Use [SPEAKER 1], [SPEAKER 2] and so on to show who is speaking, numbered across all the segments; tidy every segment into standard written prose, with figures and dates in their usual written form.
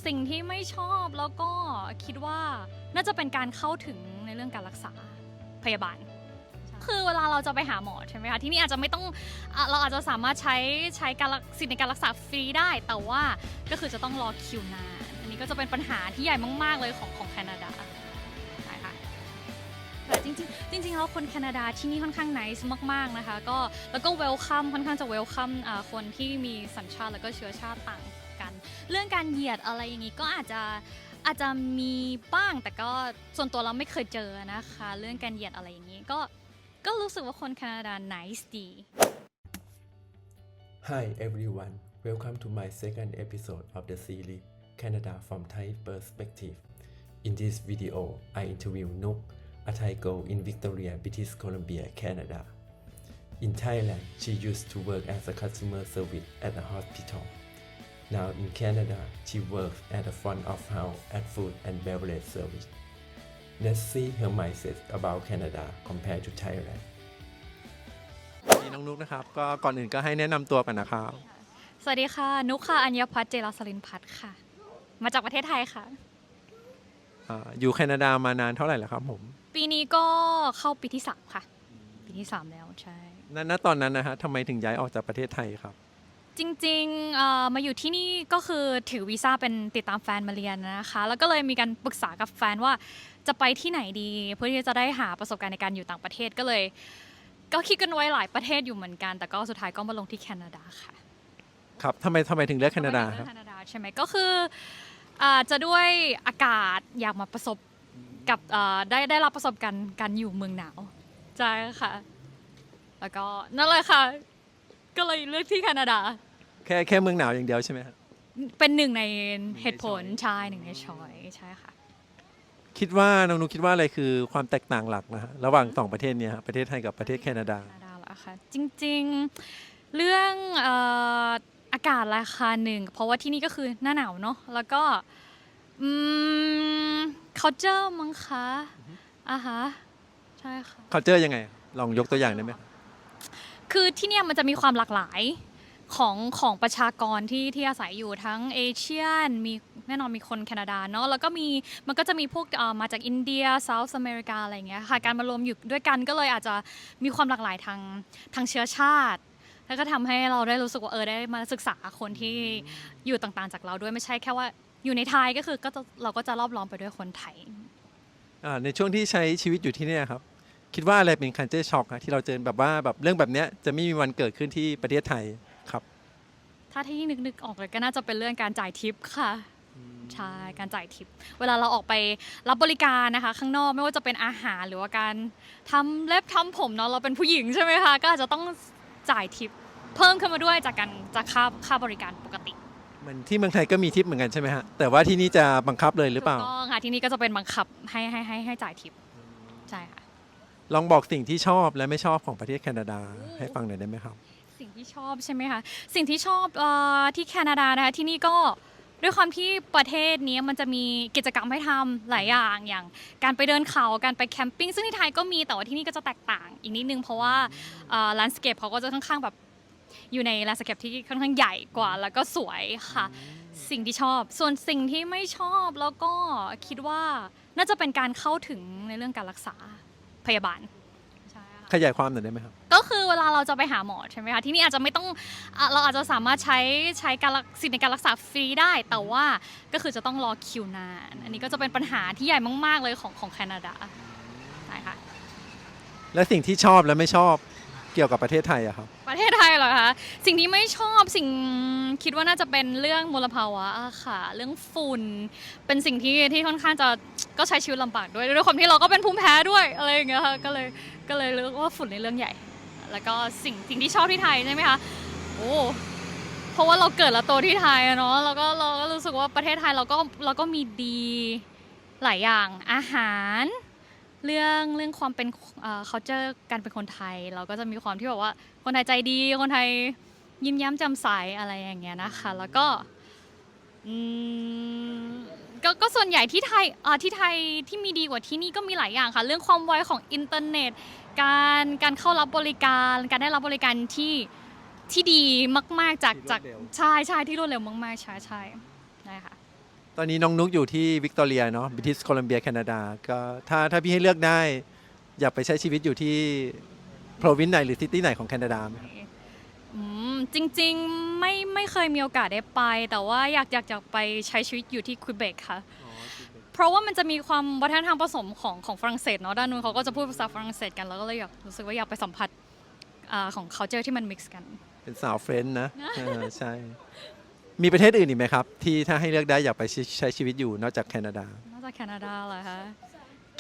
[SPEAKER 1] สิ่งที่ไม่ชอบแล้วก็คิดว่าน่าจะเป็นการเข้าถึงในเรื่องการรักษาพยาบาลคือเวลาเราจะไปหาหมอใช่ไหมคะที่นี่อาจจะไม่ต้องเราอาจจะสามารถใช้การสิทธิ์ในการรักษาฟรีได้แต่ว่าก็คือจะต้องรอคิวนานอันนี้ก็จะเป็นปัญหาที่ใหญ่มากๆเลยของแคนาดาใช่ค่ะแต่จริงแล้วคนแคนาดาที่นี่ค่อนข้างนิสมากๆนะคะก็แล้วก็เวลคัมค่อนข้างจะเวลคัมคนที่มีสัญชาติแล้วก็เชื้อชาติต่างกันเรื่องการเหยียดอะไรอย่างนี้ก็อาจจะมีบ้างแต่ก็ส่วนตัวเราไม่เคยเจอนะคะเรื่องการเหยียดอะไรอย่างนี้ก็รู้สึกว่าคนแคนาดา nice ดี
[SPEAKER 2] Hi everyone, welcome to my second episode of the series Canada from Thai Perspective. In this video, I interview Nuk, a Thai girl in Victoria, British Columbia, Canada. In Thailand, she used to work as a customer service at a hospital. Now in Canada, she works at the front of house at food and beverage service. Let's see her mindset about Canada compared to Thailand.
[SPEAKER 3] นี่น้องนุ๊กนะครับก็ก่อนอื่นก็ให้แนะนำตัวกันนะครับ
[SPEAKER 1] สวัสดีค่ะนุกค่ะอัญพัฒน์เจรศรินพัฒน์ค่ะมาจากประเทศไทยค่ะ
[SPEAKER 3] อยู่แคนาดามานานเท่าไหร่แล้วครับผม
[SPEAKER 1] ปีนี้ก็เข้าปีที่3ค่ะปีที่3แล้วใช่
[SPEAKER 3] ณตอนนั้นนะฮะทำไมถึงย้ายออกจากประเทศไทยครับ
[SPEAKER 1] จริงๆมาอยู่ที่นี่ก็คือถือวีซ่าเป็นติดตามแฟนมาเรียนนะคะแล้วก็เลยมีการปรึกษากับแฟนว่าจะไปที่ไหนดีเพื่อที่จะได้หาประสบการณ์ในการอยู่ต่างประเทศก็คิดกันไว้หลายประเทศอยู่เหมือนกันแต่ก็สุดท้ายก็มาลงที่แคนาดาค่ะ
[SPEAKER 3] ครับทำไมถึงเลือกแคนาดาครับ
[SPEAKER 1] แคนาดาใช่ไหมก็คือจะด้วยอากาศอยากมาประสบกับได้รับประสบการณ์การอยู่เมืองหนาวใช่ค่ะแล้วก็นั่นเลยค่ะก็เลยเลือกที่แคนาดา
[SPEAKER 3] แค่เมืองหนาวอย่างเดียวใช่ไหมครับ
[SPEAKER 1] เป็นหนึ่งในเหตุผลใช่หนึ่งในช้อยใช่ค่ะ
[SPEAKER 3] คิดว่าน้องนุ๊กคิดว่าอะไรคือความแตกต่างหลักนะฮะระหว่างสองประเทศนี้ประเทศไทยกับประเทศแคนาดา
[SPEAKER 1] เหรอคะจริงๆเรื่องอากาศราคาหนึ่งเพราะว่าที่นี่ก็คือหน้าหนาวเนาะแล้วก็culture มั้งคะฮะใช่ค่ะ
[SPEAKER 3] culture ยังไงลองยกตัวอย่างได้ไหม
[SPEAKER 1] คือที่เนี่ยมันจะมีความหลากหลายของประชากรที่อาศัยอยู่ทั้งเอเชียนมีแน่นอนมีคนแคนาดาเนาะแล้วก็มันก็จะมีพวกมาจากอินเดียเซาท์อเมริกาอะไรเงี้ยค่ะการมารวมอยู่ด้วยกันก็เลยอาจจะมีความหลากหลายทางเชื้อชาติแล้วก็ทำให้เราได้รู้สึกว่าได้มาศึกษาคนที่อยู่ต่างๆจากเราด้วยไม่ใช่แค่ว่าอยู่ในไทยก็คือเราก็จะรอบล้อมไปด้วยคนไทย
[SPEAKER 3] ในช่วงที่ใช้ชีวิตอยู่ที่นี่ครับคิดว่าอะไรเป็น culture shock ที่เราเจอแบบเรื่องแบบนี้จะไม่มีวันเกิดขึ้นที่ประเทศไทยครับ
[SPEAKER 1] ถ้าที่นึกออกเลยก็น่าจะเป็นเรื่องการจ่ายทิปค่ะใช่การจ่ายทิปเวลาเราออกไปรับบริการนะคะข้างนอกไม่ว่าจะเป็นอาหารหรือว่าการทำเล็บทำผมเนาะเราเป็นผู้หญิงใช่ไหมคะก็อาจจะต้องจ่ายทิปเพิ่มขึ้นมาด้วยจากค่าบริการปกติ
[SPEAKER 3] เหมือนที่เมืองไทยก็มีทิปเหมือนกันใช่ไหมฮะแต่ว่าที่นี่จะบังคับเลยหรือเปล่า
[SPEAKER 1] ถูกต้องค่ะที่นี่ก็จะเป็นบังคับให้จ่ายทิปใช่ค่ะ
[SPEAKER 3] ลองบอกสิ่งที่ชอบและไม่ชอบของประเทศแคนาดาให้ฟังหน่อยได้ไหมครับ
[SPEAKER 1] สิ่งที่ชอบใช่ไหมคะสิ่งที่ชอบที่แคนาดานะคะที่นี่ก็ด้วยความที่ประเทศนี้มันจะมีกิจกรรมให้ทำหลายอย่างการไปเดินเขาการไปแคมปิ้งซึ่งที่ไทยก็มีแต่ว่าที่นี่ก็จะแตกต่างอีกนิดนึงเพราะว่าแลนด์สเคปเขาก็จะค่อนข้างแบบอยู่ในแลนด์สเคปที่ค่อนข้างใหญ่กว่าแล้วก็สวยค่ะสิ่งที่ชอบส่วนสิ่งที่ไม่ชอบแล้วก็คิดว่าน่าจะเป็นการเข้าถึงในเรื่องการรักษาพยาบาล
[SPEAKER 3] ขยายความหน่อยได้ไหมครับ
[SPEAKER 1] ก็คือเวลาเราจะไปหาหมอใช่ไหมคะที่นี่อาจจะไม่ต้องเราอาจจะสามารถใช้การสิทธิ์ในการรักษาฟรีได้แต่ว่าก็คือจะต้องรอคิวนานอันนี้ก็จะเป็นปัญหาที่ใหญ่มากๆเลยของแคนาดาใช่ค่ะ
[SPEAKER 3] และสิ่งที่ชอบและไม่ชอบเกี่ยวกับประเทศไทยอะครับ
[SPEAKER 1] ประเทศไทยเหรอคะสิ่งที่ไม่ชอบคิดว่าน่าจะเป็นเรื่องมลภาวะค่ะเรื่องฝุ่นเป็นสิ่งที่ค่อนข้างจะก็ใช้ชีวิตลำบากด้วยความที่เราก็เป็นภูมิแพ้ด้วยอะไรอย่างเงี้ยค่ะก็เลยเรียกว่าฝุ่นในเรื่องใหญ่แล้วก็สิ่งที่ชอบที่ไทยใช่ไหมคะโอ้เพราะว่าเราเกิดและโตที่ไทยเนาะเราก็รู้สึกว่าประเทศไทยเราก็มีดีหลายอย่างอาหารเรื่องความเป็นculture การเป็นคนไทยเราก็จะมีความที่แบบว่าคนไทยใจดีคนไทยยิ้มแย้มแจ่มใสอะไรอย่างเงี้ยนะคะแล้วก็ก็ส่วนใหญ่ที่ไทยที่มีดีกว่าที่นี่ก็มีหลายอย่างค่ะเรื่องความไวของอินเทอร์เน็ตการเข้ารับบริการการได้รับบริการที่ดีมากๆจากใช่ที่รวดเร็วมากๆใช่ค่ะ
[SPEAKER 3] ตอนนี้น้องนุกอยู่ที่วิกตอเรียเนาะบริติชโคลัมเบียแคนาดาก็ถ้าพี่ให้เลือกได้ อยากไปใช้ชีวิตอยู่ที่โปรวินซ์ไหนหรือซิตี้ไหนของแคนาดาไหมครับ
[SPEAKER 1] จริงๆไม่เคยมีโอกาสได้ไป แต่ว่าอยากไปใช้ชีวิตอยู่ที่ควิเบกค่ะ เพราะว่ามันจะมีความวัฒนธรรมผสมของฝรั่งเศสเนาะด้านนู้นเขาก็จะพูดภาษาฝรั่งเศสกันแล้วก็เลยรู้สึกว่าอยากไปสัมผัสของ culture ที่มัน mix กัน
[SPEAKER 3] เป็นสาวเฟรนช์นะ ใช่ มีประเทศอื่นอีกไหมครับ ที่ถ้าให้เลือกได้อยากไปใช้ชีวิตอยู่นอกจากแคนาดา
[SPEAKER 1] นอกจากแคนาดาเหรอคะ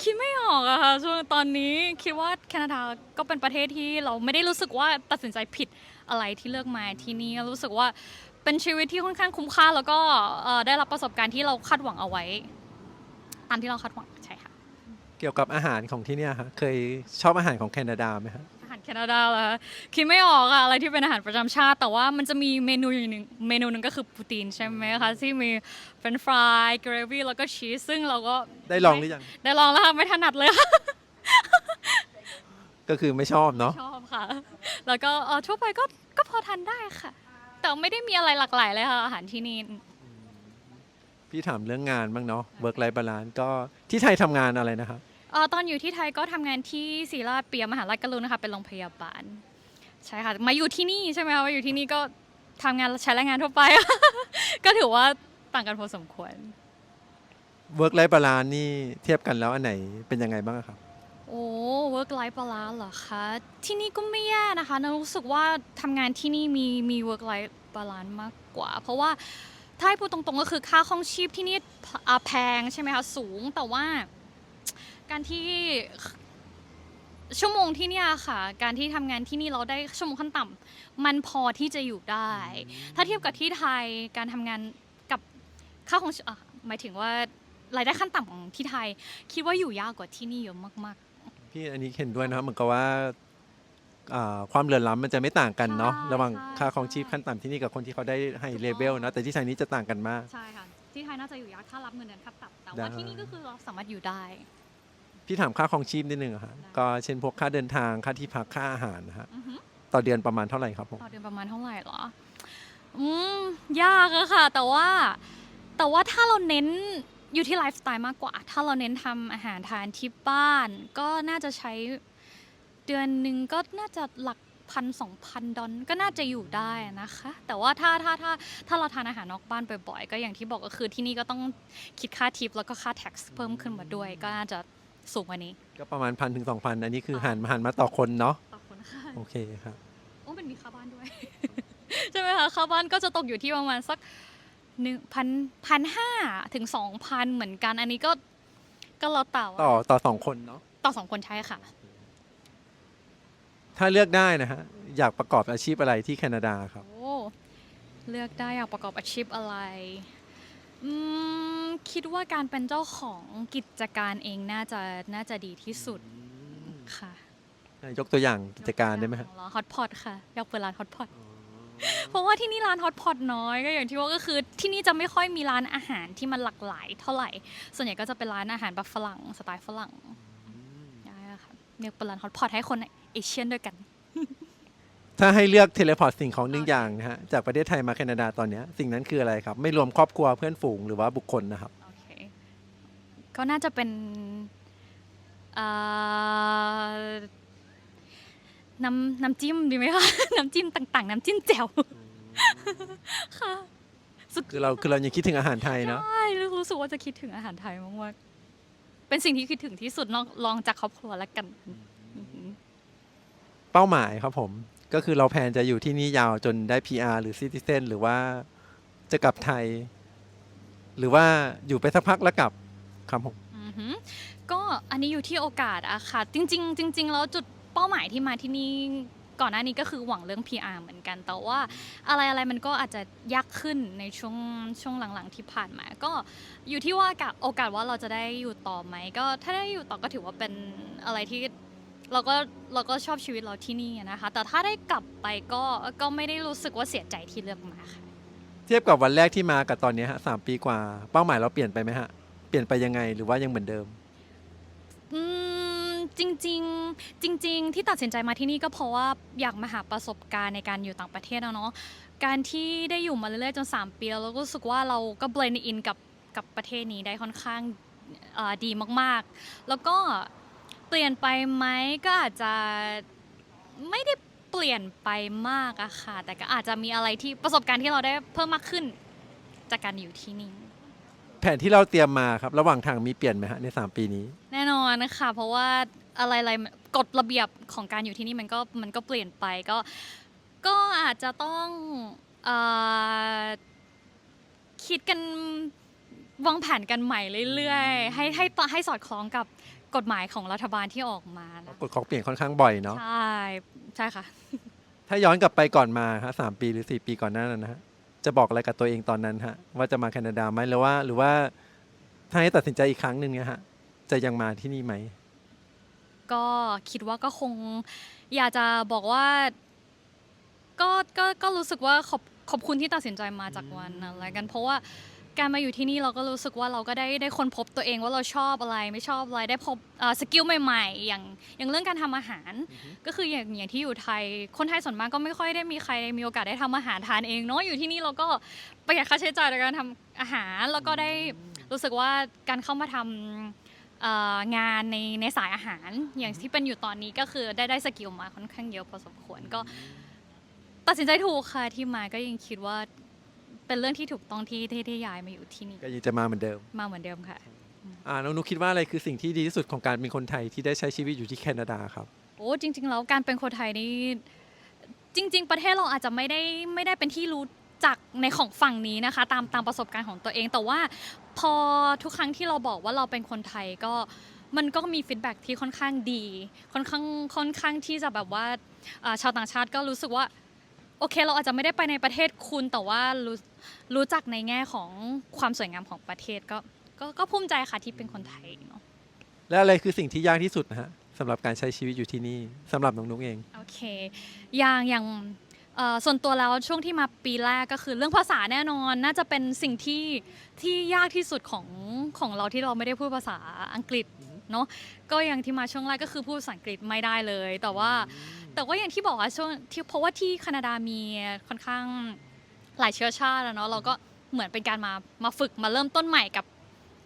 [SPEAKER 1] คิดไม่ออกอะค่ะช่วงตอนนี้คิดว่าแคนาดาก็เป็นประเทศที่เราไม่ได้รู้สึกว่าตัดสินใจผิดอะไรที่เลือกมาที่นี่รู้สึกว่าเป็นชีวิตที่ค่อนข้างคุ้มค่าแล้วก็ได้รับประสบการณ์ที่เราคาดหวังเอาไว้ตามที่เราคาดหวังใช่ค่ะ
[SPEAKER 3] เกี่ยวกับอาหารของที่เนี่ยครับเคยชอบอาหารของแคนาดาไหมครับ
[SPEAKER 1] อาหารแคนาดาเหรอคะคิดไม่ออกอะอะไรที่เป็นอาหารประจำชาติ แต่ว่ามันจะมีเมนูอย่างหนึ่งเมนูหนึ่งก็คือปูตินใช่ไหมคะที่มีเฟรนช์ฟรายเกรวี่แล้วก็ชีสซึ่งเราก็
[SPEAKER 3] ได้ลองหรือยัง
[SPEAKER 1] ได้ลองแล้วค่ะไม่ถนัดเลยค่ะ
[SPEAKER 3] ก็คือไม่ชอบเนาะ
[SPEAKER 1] ชอบค่ะ แล้วก็ทั่วไปก็พอทานได้ค่ะ แต่ไม่ได้มีอะไรหลากหลายเลยค่ะอาหารที่นี่
[SPEAKER 3] พี่ถามเรื่องงานบ้างเนาะ work life balance ก็ที่ไทยทำงานอะไรนะครับ
[SPEAKER 1] ตอนอยู่ที่ไทยก็ทำงานที่ศรีราชเปียมหาราชกรุณนะคะเป็นโรงพยาบาลใช่ค่ะมาอยู่ที่นี่ใช่ไหมคะมาอยู่ที่นี่ก็ทำงานใช้แรงงานทั่วไป ก็ถือว่าต่างกันพอสมควร
[SPEAKER 3] work life balance นี่เทียบกันแล้วอันไหนเป็นยังไงบ้างครับ
[SPEAKER 1] โอ้ work life balance เหรอคะที่นี่ก็ไม่แย่นะคะนะรู้สึกว่าทำงานที่นี่มี work life balance มากกว่า เพราะว่าถ้าให้พูดตรงๆก็คือค่าครองชีพที่นี่แพงใช่ไหมคะสูงแต่ว่าการที่ชั่วโมงที่เนี่ยค่ะการที่ทำงานที่นี่เราได้ชั่วโมงขั้นต่ำมันพอที่จะอยู่ได้ ถ้าเทียบกับที่ไทยการทำงานกับค่าของหมายถึงว่ารายได้ขั้นต่ำของที่ไทย คิดว่าอยู่ยากกว่าที่นี่เยอะมากๆ
[SPEAKER 3] พี่อันนี้เห็นด้วยนะครับเหมือนกับว่าความเหลื่อมล้ำมันจะไม่ต่างกันเนาะ
[SPEAKER 1] ใช่
[SPEAKER 3] ระหว่าง
[SPEAKER 1] ใช่
[SPEAKER 3] ค่าครองชีพขั้นต่ำที่นี่กับคนที่เขาได้ไฮเลเวลนะแต่ที่ไทยนี้จะต่างกันมาก
[SPEAKER 1] ใช่ค่ะที่ไทยน่าจะอยู่ยากถ้ารับเงินเดือนขั้นต่ำแต่
[SPEAKER 3] ได้
[SPEAKER 1] ว่าที่นี่ก็คือเราสามารถอยู่ได้
[SPEAKER 3] พี่ถามค่าครองชีพนิดนึงอะฮะ
[SPEAKER 1] ได้
[SPEAKER 3] ก็เช่นพวกค่าเดินทางค่าที่พักค่าอาหารนะฮะ
[SPEAKER 1] อือฮึ
[SPEAKER 3] ต่อเดือนประมาณเท่าไหร่ครับผม
[SPEAKER 1] ต่อเดือนประมาณเท่าไหร่เหรอ ยากอะค่ะ แต่ว่าถ้าเราเน้นอยู่ที่ไลฟ์สไตล์มากกว่า ถ้าเราเน้นทำอาหารทานที่บ้าน ก็น่าจะใช้เดือนหนึ่งก็น่าจะหลัก1,000-2,000 ดอลก็น่าจะอยู่ได้นะคะ แต่ว่าถ้าเราทานอาหารนอกบ้านบ่อยๆ ก็อย่างที่บอกก็คือที่นี่ก็ต้องคิดค่าทิปแล้วก็ค่าแท็กซ์เพิ่มขึ้นมาด้วย ก็น่าจะสูงกว่านี้
[SPEAKER 3] ก็ประมาณ1,000 ถึง 2,000 อันนี้คือหันมาต่อคนเนาะ
[SPEAKER 1] ต่อคนค่ะ
[SPEAKER 3] โอเคครับ
[SPEAKER 1] โอ้มันมีค่าบ้านด้วย ใช่ไหมคะค่าบ้านก็จะตกอยู่ที่ประมาณสัก1,500 ถึง 2,000 เหมือนกัน อันนี้ก็เราเต่า
[SPEAKER 3] ต่อ2 คนเนาะ
[SPEAKER 1] ต่อ2 คนใช่ค่ะ
[SPEAKER 3] ถ้าเลือกได้นะฮะ อยากประกอบอาชีพอะไรที่แคนาดาครับ
[SPEAKER 1] โอ้เลือกได้อยากประกอบอาชีพอะไรคิดว่าการเป็นเจ้าของกิจการเองน่าจะดีที่สุดค่ะ
[SPEAKER 3] ยกตัวอย่างกิจการได้ไหมฮะ
[SPEAKER 1] ฮอตพอตค่ะอยากเปิดร้านฮอตพอตเพราะว่าที่นี่ร้านฮอตพอตน้อยก็อย่างที่ว่าก็คือที่นี่จะไม่ค่อยมีร้านอาหารที่มันหลากหลายเท่าไหร่ ส่วนใหญ่ก็จะเป็นร้านอาหารแบบฝรั่งสไตล์ฝรั่งได้ค่ะอยากเปิดร้านฮอตพอตให้คนเอเชียนด้วยกัน
[SPEAKER 3] ถ้าให้เลือกเทเลพอร์ตสิ่งของหนึ่งอย่างนะฮะ จากประเทศไทยมาแคนาดาตอนเนี้ยสิ่งนั้นคืออะไรครับ ไม่รวมครอบครัวเพื่อนฝูงหรือว่าบุคคลนะครับ
[SPEAKER 1] โอเค ก็น่าจะเป็นน้ำจิ้มดีไหมคะ น้ำจิ้มต่างๆ น้ำจิ้มแจ่ว ค่ะ
[SPEAKER 3] คือเรายังคิดถึงอาหารไทยเนาะ
[SPEAKER 1] ใช่รู้สึกว่าจะคิดถึงอาหารไทยมากๆเป็นสิ่งที่คิดถึงที่สุดนอกลองจากครอบครัวแล้วกันอือหือ
[SPEAKER 3] เป้าหมายครับผม ก็คือเราแพลนจะอยู่ที่นี่ยาวจนได้ PR หรือ Citizen หรือว่าจะกลับไทย หรือว่าอยู่ไปสักพักแล้วกลับครับผม
[SPEAKER 1] อือหือก็อันนี้อยู่ที่โอกาสอะค่ะ จริงๆแล้วจุดเป้าหมายที่มาที่นี่ก่อนหน้านี้ก็คือหวังเรื่อง PR เหมือนกัน แต่ว่าอะไรมันก็อาจจะยากขึ้นในช่วงหลังๆที่ผ่านมา ก็อยู่ที่ว่าโอกาสว่าเราจะได้อยู่ต่อไหมก็ถ้าได้อยู่ต่อก็ถือว่าเป็นอะไรที่เราก็ชอบชีวิตเราที่นี่นะคะ แต่ถ้าได้กลับไปก็ไม่ได้รู้สึกว่าเสียใจที่เลือกมาค่ะ
[SPEAKER 3] เทียบกับวันแรกที่มากับตอนเนี้ยฮะ3 ปีกว่า เป้าหมายเราเปลี่ยนไปไหมฮะ เปลี่ยนไปยังไงหรือว่ายังเหมือนเดิม
[SPEAKER 1] จริงที่ตัดสินใจมาที่นี่ก็เพราะว่าอยากมาหาประสบการณ์ในการอยู่ต่างประเทศเนาะการที่ได้อยู่มาเรื่อยๆจน3 ปีแล้วเราก็รู้สึกว่าเราก็ blend in กับ กับประเทศนี้ได้ค่อนข้างดีมากๆแล้วก็เปลี่ยนไปไหมก็อาจจะไม่ได้เปลี่ยนไปมากอะค่ะแต่ก็อาจจะมีอะไรที่ประสบการณ์ที่เราได้เพิ่มมากขึ้นจากการอยู่ที่นี่
[SPEAKER 3] แผนที่เราเตรียมมาครับระหว่างทางมีเปลี่ยนไหมฮะใน3 ปีนี้
[SPEAKER 1] แน่นอนนะคะเพราะว่าอะไรๆกฎระเบียบของการอยู่ที่นี่มันก็เปลี่ยนไปก็อาจจะต้องเออคิดกันวางแผนกันใหม่เรื่อยๆให้สอดคล้องกับกฎหมายของรัฐบาลที่ออกมานะ
[SPEAKER 3] กฎของเปลี่ยนค่อนข้างบ่อยเนาะ
[SPEAKER 1] ใช่ค่ะ
[SPEAKER 3] ถ้าย้อนกลับไปก่อนมาฮะ3 ปีหรือ4 ปีก่อนหน้านั้นนะฮะจะบอกอะไรกับตัวเองตอนนั้นฮะว่าจะมาแคนาดาไหมหรือว่าถ้าให้ตัดสินใจอีกครั้งหนึ่งเนี่ยฮะจะยังมาที่นี่ไหม
[SPEAKER 1] ก็คิดว่าก็คงอยากจะบอกว่าก็รู้สึกว่าขอบคุณที่ตัดสินใจมาจากวันนั้นอะไรกันเพราะว่าการมาอยู่ที่นี่เราก็รู้สึกว่าเราก็ได้ค้นพบตัวเองว่าเราชอบอะไรไม่ชอบอะไรได้พบสกิลใหม่ๆอย่างเรื่องการทำอาหารก็คืออย่างที่อยู่ไทยคนไทยส่วนมากก็ไม่ค่อยได้มีใครมีโอกาสได้ทำอาหารทานเองเนาะอยู่ที่นี่เราก็ประหยัดค่าใช้จ่ายในการทำอาหารแล้วก็ได้รู้สึกว่าการเข้ามาทำงานในสายอาหารอย่างที่เป็นอยู่ตอนนี้ก็คือได้สกิลมาค่อนข้างเยอะพอสมควรก็ตัดสินใจถูกค่ะที่มาก็ยังคิดว่าเป็นเรื่องที่ถูกต้องที่ย้ายมาอยู่ที่นี่
[SPEAKER 3] ก็ยังจะมาเหมือนเดิม
[SPEAKER 1] มาเหมือนเดิมค่ะ
[SPEAKER 3] น้องนุกคิดว่าอะไรคือสิ่งที่ดีที่สุดของการเป็นคนไทยที่ได้ใช้ชีวิตอยู่ที่แคนาดาครับ
[SPEAKER 1] โอ้จริงๆแล้วการเป็นคนไทยนี่จริงๆประเทศเราอาจจะไม่ได้เป็นที่รู้จักในของฝั่งนี้นะคะตามประสบการณ์ของตัวเองแต่ว่าพอทุกครั้งที่เราบอกว่าเราเป็นคนไทยก็มันก็มีฟีดแบ็กที่ค่อนข้างดีค่อนข้างที่จะแบบว่าชาวต่างชาติก็รู้สึกว่าโอเคเราอาจจะไม่ได้ไปในประเทศคุณแต่ว่ารู้จักในแง่ของความสวยงามของประเทศก็ภูมิใจค่ะที่เป็นคนไทยเนาะ
[SPEAKER 3] และอะไรคือสิ่งที่ยากที่สุดนะฮะสำหรับการใช้ชีวิตอยู่ที่นี่สำหรับน้องนุกเอง
[SPEAKER 1] โอเคอย่างส่วนตัวแล้วช่วงที่มาปีแรกก็คือเรื่องภาษาแน่นอนน่าจะเป็นสิ่งที่ยากที่สุดของเราที่เราไม่ได้พูดภาษาอังกฤษเนาะก็อย่างที่มาช่วงแรกก็คือพูดภาษาอังกฤษไม่ได้เลยแต่ว่าอย่างที่บอกว่าช่วงที่เพราะว่าที่แคนาดามีค่อนข้างหลายเชื้อชาติแล้วเนาะเราก็เหมือนเป็นการมาฝึกมาเริ่มต้นใหม่กับ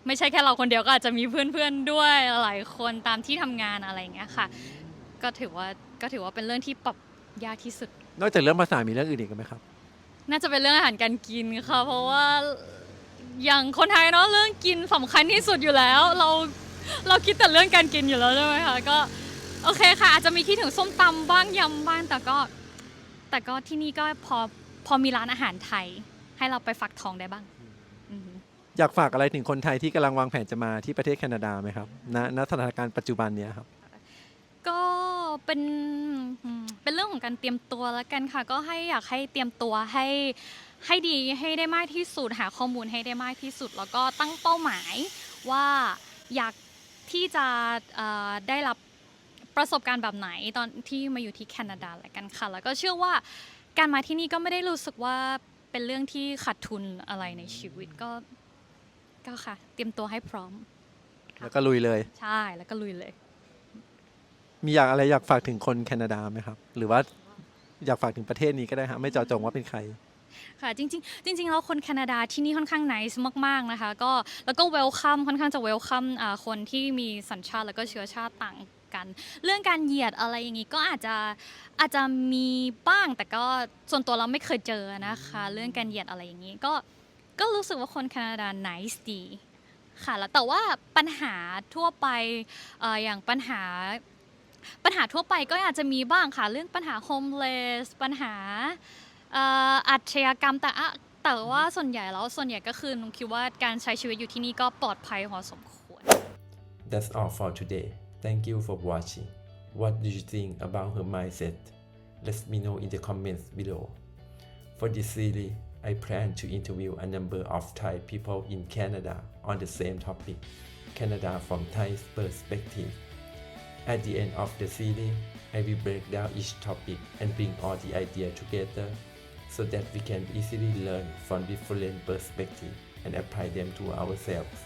[SPEAKER 1] ไม่ใช่แค่เราคนเดียวก็อาจจะมีเพื่อนๆด้วยหลายคนตามที่ทำงานอะไรอย่างเงี้ยค่ะก็ถือว่าเป็นเรื่องที่ปรับยากที่สุด
[SPEAKER 3] นอกจากเรื่องภาษามีเรื่องอื่นอีกไหมครับ
[SPEAKER 1] น่าจะเป็นเรื่องอาหารการกินค่ะเพราะว่าอย่างคนไทยเนาะเรื่องกินสำคัญที่สุดอยู่แล้วเราคิดแต่เรื่องการกินอยู่แล้วใช่ไหมคะก็โอเคค่ะอาจจะมีคิดถึงส้มตำบ้างยำบ้างแต่ก็ที่นี่ก็พอมีร้านอาหารไทยให้เราไปฝักทองได้บ้าง
[SPEAKER 3] อยากฝากอะไรถึงคนไทยที่กำลังวางแผนจะมาที่ประเทศแคนาดาไหมครับณสถานการณ์ปัจจุบันเนี้ยครับ
[SPEAKER 1] ก็เป็นเรื่องของการเตรียมตัวแล้วกันค่ะก็อยากให้เตรียมตัวให้ดีให้ได้มากที่สุดหาข้อมูลให้ได้มากที่สุดแล้วก็ตั้งเป้าหมายว่าอยากที่จะได้รับประสบการณ์แบบไหนตอนที่มาอยู่ที่แคนาดาแล้วกันค่ะแล้วก็เชื่อว่าการมาที่นี่ก็ไม่ได้รู้สึกว่าเป็นเรื่องที่ขาดทุนอะไรในชีวิตก็ค่ะเตรียมตัวให้พร้อม
[SPEAKER 3] แล้วก็ลุยเลย
[SPEAKER 1] ใช่แล้วก็ลุยเลย
[SPEAKER 3] มีอยากฝากถึงคนแคนาดาไหมครับ หรือว่าอยากฝากถึงประเทศนี้ก็ได้ฮะไม่เจาะจงว่าเป็นใคร
[SPEAKER 1] ค่ะจริงแล้วคนแคนาดาที่นี่ค่อนข้าง nice มากๆนะคะแล้วก็ welcome ค่อนข้างจะ welcome คนที่มีสัญชาติแล้วก็เชื้อชาติต่างกันเรื่องการเหยียดอะไรอย่างนี้ก็อาจจะมีบ้างแต่ก็ส่วนตัวเราไม่เคยเจอนะคะเรื่องการเหยียดอะไรอย่างนี้ก็รู้สึกว่าคนแคนาดา nice ดีค่ะแล้วแต่ว่าปัญหาทั่วไปอย่างปัญหาทั่วไปก็อาจจะมีบ้างค่ะเรื่องปัญหา homeless ปัญหาอาชญากรรมแต่ว่าส่วนใหญ่ก็คือนุ้งคิดว่าการใช้ชีวิตอยู่ที่นี่ก็ปลอดภัยพอสมควร
[SPEAKER 2] That's all for today. Thank you for watching. What do you think about her mindset? Let me know in the comments below. For this series, I plan to interview a number of Thai people in Canada on the same topic, Canada from Thai perspective. At the end of the series, I will break down each topic and bring all the ideas together so that we can easily learn from different perspectives and apply them to ourselves.